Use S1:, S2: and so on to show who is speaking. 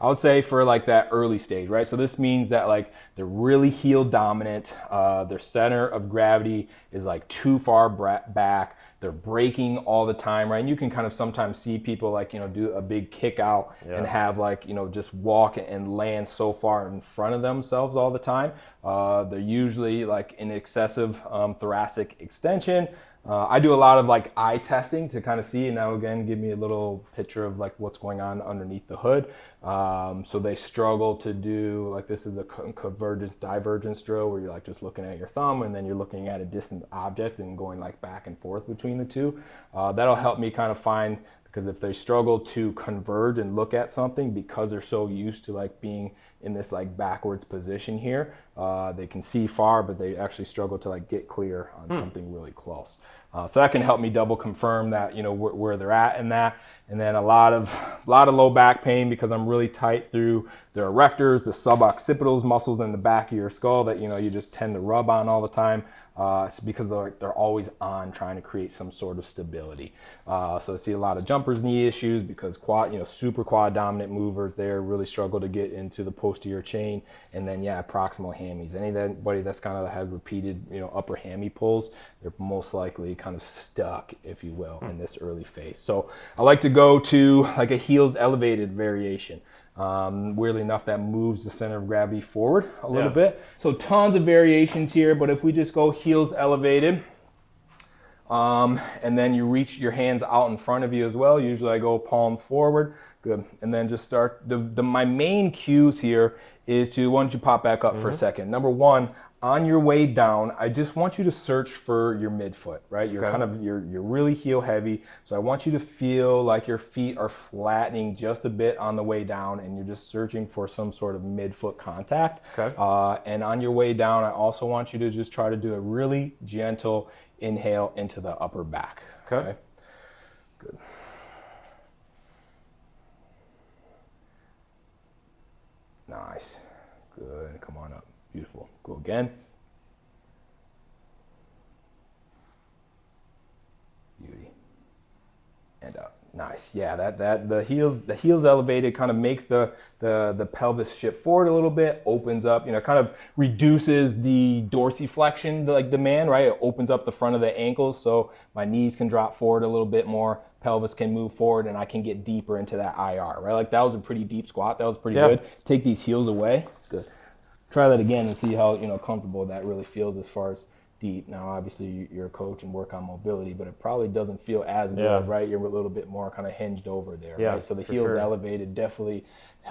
S1: I would say for like that early stage, right? So this means that like they're really heel dominant. Their center of gravity is like too far back. They're braking all the time, right? And you can kind of sometimes see people like, do a big kick out and have like, just walk and land so far in front of themselves all the time. They're usually like in excessive thoracic extension. I do a lot of like eye testing to kind of see, and now again, give me a little picture of like what's going on underneath the hood. So they struggle to do, like this is a convergence divergence drill where you're like just looking at your thumb and then you're looking at a distant object and going like back and forth between the two. That'll help me kind of find, because if they struggle to converge and look at something because they're so used to like being in this like backwards position here, they can see far, but they actually struggle to like get clear on something really close. So that can help me double confirm that, where they're at in that. And then a lot of low back pain because I'm really tight through their erectors, the suboccipitals muscles in the back of your skull that, you just tend to rub on all the time. It's because they're always on trying to create some sort of stability. So I see a lot of jumpers knee issues because super quad dominant movers there really struggle to get into the posterior chain. And then proximal hammies. Anybody that's kind of had repeated upper hammy pulls, they're most likely kind of stuck, if you will, in this early phase. So I like to go to like a heels elevated variation. Weirdly enough, that moves the center of gravity forward a little bit. So tons of variations here, but if we just go heels elevated, and then you reach your hands out in front of you as well. Usually I go palms forward, good. And then just start, my main cues here is to, why don't you pop back up for a second. Number one, on your way down, I just want you to search for your midfoot, right? You're really heel heavy. So I want you to feel like your feet are flattening just a bit on the way down and you're just searching for some sort of midfoot contact.
S2: Okay.
S1: And on your way down, I also want you to just try to do a really gentle inhale into the upper back.
S2: Okay.
S1: Good. Nice. Good. Come on up. Beautiful. Go again. Beauty. And up. Nice. Yeah, that the heels elevated kind of makes the pelvis shift forward a little bit, opens up, kind of reduces the dorsiflexion like demand, right? It opens up the front of the ankles so my knees can drop forward a little bit more, pelvis can move forward, and I can get deeper into that IR, right? Like that was a pretty deep squat. That was pretty good. Take these heels away. Good. Try that again and see how comfortable that really feels as far as deep. Now, obviously, you're a coach and work on mobility, but it probably doesn't feel as good, right? You're a little bit more kind of hinged over there, right? So the heels elevated definitely